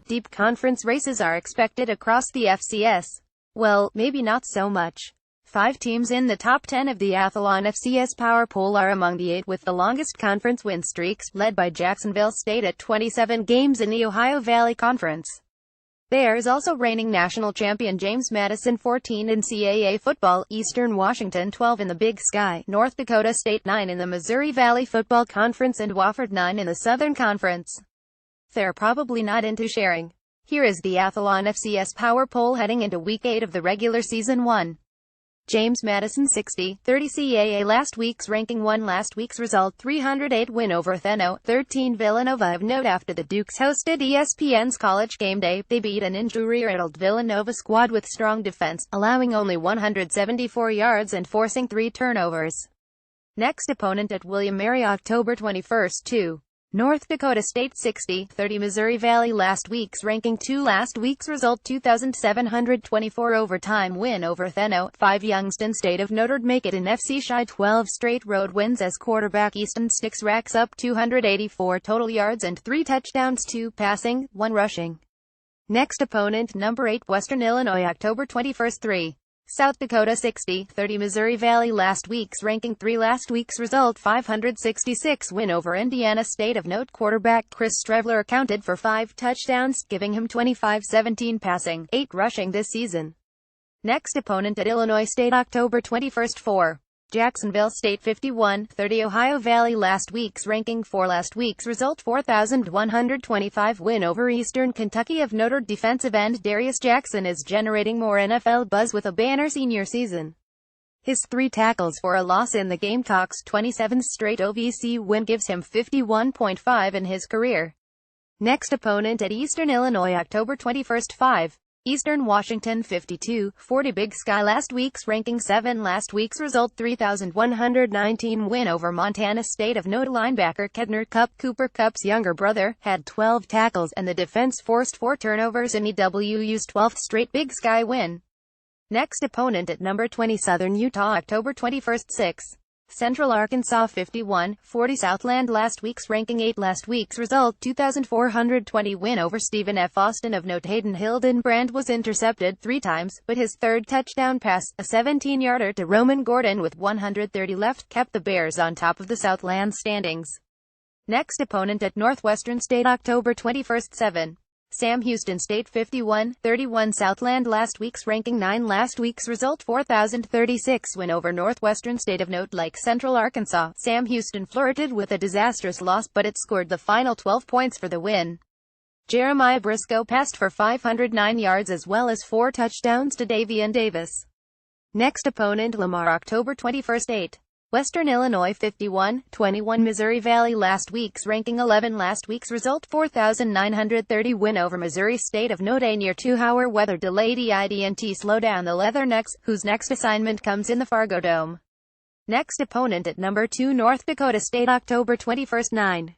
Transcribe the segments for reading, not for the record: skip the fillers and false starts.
Deep conference races are expected across the FCS. Well, maybe not so much. 5 teams in the top 10 of the Athlon FCS Power Poll are among the 8 with the longest conference win streaks, led by Jacksonville State at 27 games in the Ohio Valley Conference. There is also reigning national champion James Madison 14 in CAA football, Eastern Washington 12 in the Big Sky, North Dakota State 9 in the Missouri Valley Football Conference and Wofford 9 in the Southern Conference. They're probably not into sharing. Here is the Athlon FCS Power Poll heading into Week 8 of the regular season 1. James Madison 60, 30 CAA last week's ranking 1 last week's result 308 win over Theno, 13 Villanova of note after the Dukes hosted ESPN's College Game Day, they beat an injury-riddled Villanova squad with strong defense, allowing only 174 yards and forcing 3 turnovers. Next opponent at William Mary October 21, 2. North Dakota State 60, 30 Missouri Valley last week's ranking 2 last week's result 2,724 overtime win over Theno, 5 Youngstown State of Notre Dame make it an FC shy 12 straight road wins as quarterback Easton Sticks racks up 284 total yards and 3 touchdowns, 2 passing, 1 rushing. Next opponent number 8 Western Illinois October 21, 3. South Dakota 60, 30 Missouri Valley last week's ranking 3 last week's result 566 win over Indiana State of note quarterback Chris Streveler accounted for 5 touchdowns, giving him 25-17 passing, 8 rushing this season. Next opponent at Illinois State October 21, 4. Jacksonville State 51, 30 Ohio Valley last week's ranking 4 last week's result 4,125 win over Eastern Kentucky of Notre Dame defensive end Darius Jackson is generating more NFL buzz with a banner senior season. His 3 tackles for a loss in the Gamecocks' 27th straight OVC win gives him 51.5 in his career. Next opponent at Eastern Illinois October 21, 5. Eastern Washington 52, 40 Big Sky last week's ranking 7 last week's result 3,119 win over Montana State of note linebacker Kedner Cup Cooper Cup's younger brother, had 12 tackles and the defense forced 4 turnovers in EWU's 12th straight Big Sky win. Next opponent at number 20 Southern Utah October 21, 6. Central Arkansas 51, 40 Southland last week's ranking 8 last week's result 2,420 win over Stephen F. Austin of note Hayden Hildenbrand was intercepted 3 times, but his 3rd touchdown pass, a 17-yarder to Roman Gordon with 130 left, kept the Bears on top of the Southland standings. Next opponent at Northwestern State October 21, 7. Sam Houston State 51, 31 Southland last week's ranking 9 last week's result 4,036 win over Northwestern State of note like Central Arkansas. Sam Houston flirted with a disastrous loss but it scored the final 12 points for the win. Jeremiah Briscoe passed for 509 yards as well as 4 touchdowns to Davion Davis. Next opponent Lamar October 21, 8. Western Illinois 51, 21 Missouri Valley last week's ranking 11 last week's result 4,930 win over Missouri State of note a near 2-hour weather delay didn't slow down the Leathernecks, whose next assignment comes in the Fargo Dome. Next opponent at number 2 North Dakota State October 21, 9.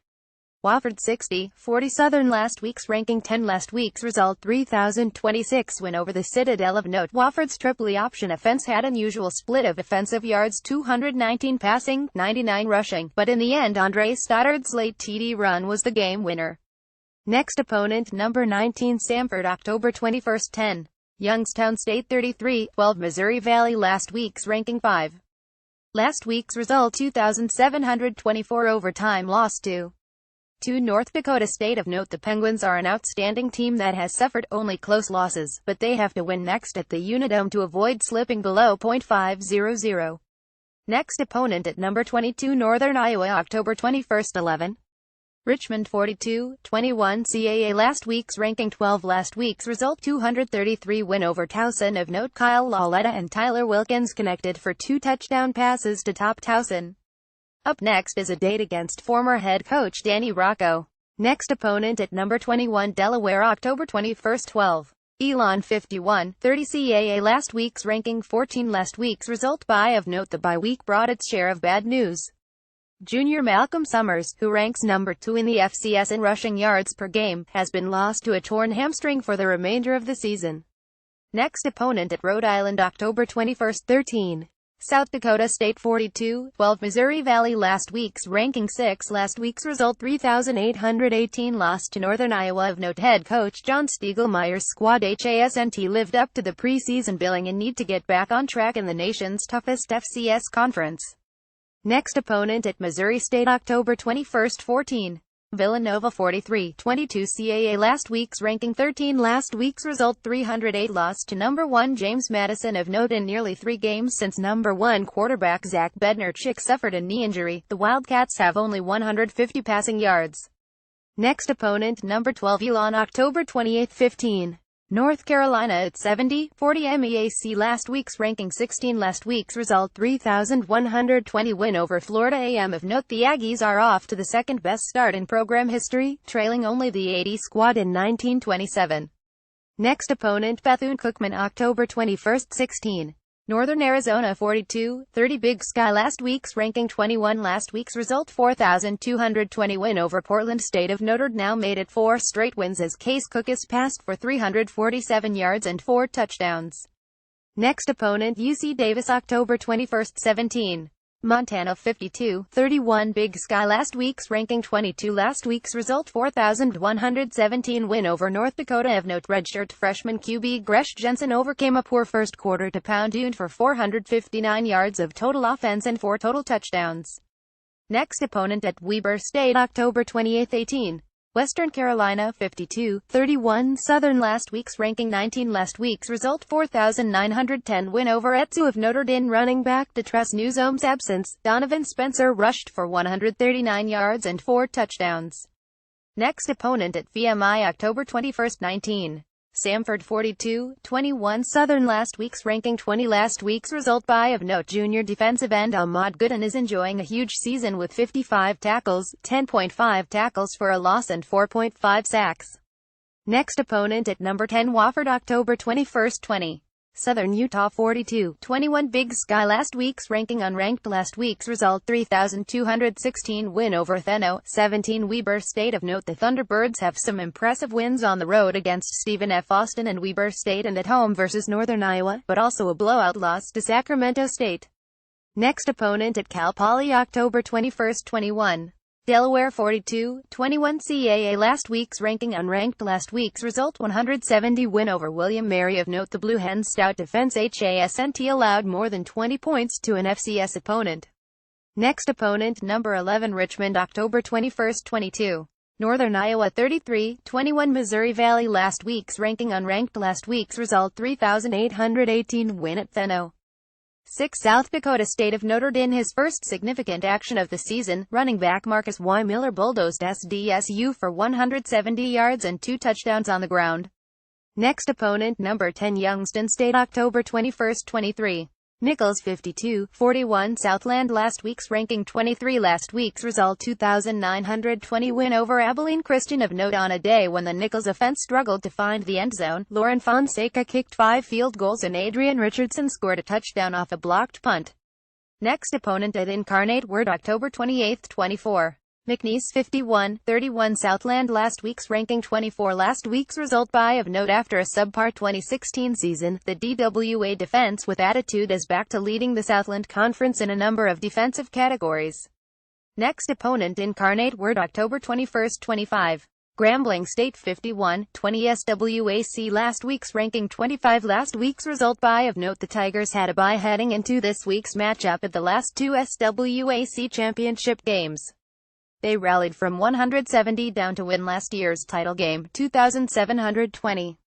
Wofford 60, 40 Southern last week's ranking 10 last week's result 3,026 win over the Citadel of note. Wofford's triple option offense had unusual split of offensive yards 219 passing, 99 rushing, but in the end Andre Stoddard's late TD run was the game winner. Next opponent number 19 Samford October 21, 10. Youngstown State 33, 12 Missouri Valley last week's ranking 5. Last week's result 2,724 overtime loss to North Dakota State of note. The Penguins are an outstanding team that has suffered only close losses, but they have to win next at the Unidome to avoid slipping below .500. Next opponent at number 22 Northern Iowa October 21, 11. Richmond 42, 21 CAA last week's ranking 12 last week's result 233 win over Towson of note. Kyle Lauletta and Tyler Wilkins connected for 2 touchdown passes to top Towson. Up next is a date against former head coach Danny Rocco. Next opponent at number 21 Delaware October 21, 12. Elon 51, 30 CAA last week's ranking 14 last week's result by of note. The bye week brought its share of bad news. Junior Malcolm Summers, who ranks number 2 in the FCS in rushing yards per game, has been lost to a torn hamstring for the remainder of the season. Next opponent at Rhode Island October 21, 13. South Dakota State 42-12 Missouri Valley last week's ranking 6 last week's result 3,818 lost to Northern Iowa of note head coach John Stiegelmeier's squad HASNT lived up to the preseason billing and need to get back on track in the nation's toughest FCS conference. Next opponent at Missouri State October 21, 14. Villanova 43-22 CAA last week's ranking 13 last week's result 308 lost to number 1 James Madison of note in nearly 3 games since number 1 quarterback Zach Bednarchik suffered a knee injury. The Wildcats have only 150 passing yards. Next opponent number 12 Elon October 28, 15. North Carolina at 70-40 MEAC last week's ranking 16 last week's result 3,120 win over Florida A&M of note the Aggies are off to the second best start in program history, trailing only the 80 squad in 1927. Next opponent Bethune-Cookman October 21, 16. Northern Arizona 42-30 Big Sky last week's ranking 21 last week's result 4,220 win over Portland State of Notre Dame now made it 4 straight wins as Case Cookus passed for 347 yards and 4 touchdowns. Next opponent UC Davis October 21, 17. Montana 52-31 Big Sky last week's ranking 22 last week's result 4,117 win over North Dakota of note redshirt freshman QB Gresh Jensen overcame a poor first quarter to pound Dune for 459 yards of total offense and 4 total touchdowns. Next opponent at Weber State October 28, 18. Western Carolina 52-31 Southern last week's ranking 19 last week's result 4,910 win over Etsu of Notre Dame running back Detress Newsome's absence. Donovan Spencer rushed for 139 yards and 4 touchdowns. Next opponent at VMI October 21, 19. Samford 42-21 Southern last week's ranking 20 last week's result by of note junior defensive end Ahmad Gooden is enjoying a huge season with 55 tackles, 10.5 tackles for a loss and 4.5 sacks. Next opponent at number 10 Wofford October 21, 20. Southern Utah 42-21 Big Sky last week's ranking unranked last week's result 3,216 win over Theno 17 Weber State of note the Thunderbirds have some impressive wins on the road against Stephen F. Austin and Weber State and at home versus Northern Iowa, but also a blowout loss to Sacramento State. Next opponent at Cal Poly October 21, 21. Delaware 42-21 CAA last week's ranking unranked last week's result 170 win over William Mary of note the Blue Hens stout defense HASNT allowed more than 20 points to an FCS opponent. Next opponent number 11 Richmond October 21, 22. Northern Iowa 33-21 Missouri Valley last week's ranking unranked last week's result 3,818 win at Theno. 6 South Dakota State of Notre Dame his first significant action of the season, running back Marcus Y. Miller bulldozed SDSU for 170 yards and 2 touchdowns on the ground. Next opponent number 10 Youngstown State October 21, 23. Nichols 52-41 Southland last week's ranking 23 last week's result 2,920 win over Abilene Christian of note on a day when the Nichols offense struggled to find the end zone. Lauren Fonseca kicked 5 field goals and Adrian Richardson scored a touchdown off a blocked punt. Next opponent at Incarnate Word October 28, 24. McNeese 51-31 Southland last week's ranking 24 last week's result by of note after a subpar 2016 season, the DWA defense with attitude is back to leading the Southland Conference in a number of defensive categories. Next opponent Incarnate Word October 21, 25. Grambling State 51-20 SWAC last week's ranking 25 last week's result by of note the Tigers had a bye heading into this week's matchup at the last 2 SWAC championship games. They rallied from 170 down to win last year's title game, 2,720.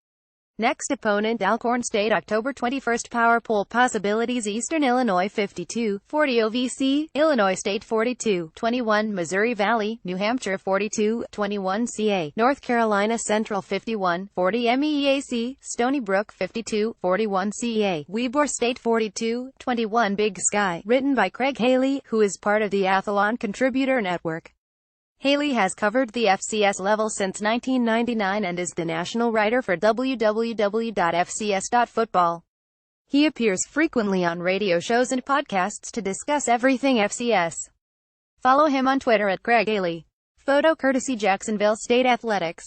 Next opponent Alcorn State October 21 Power Poll Possibilities Eastern Illinois 52-40 OVC, Illinois State 42-21 Missouri Valley, New Hampshire 42-21 CA, North Carolina Central 51-40 MEAC, Stony Brook 52-41 CA, Weber State 42-21 Big Sky, written by Craig Haley, who is part of the Athlon Contributor Network. Haley has covered the FCS level since 1999 and is the national writer for www.fcs.football. He appears frequently on radio shows and podcasts to discuss everything FCS. Follow him on Twitter at Craig Haley. Photo courtesy Jacksonville State Athletics.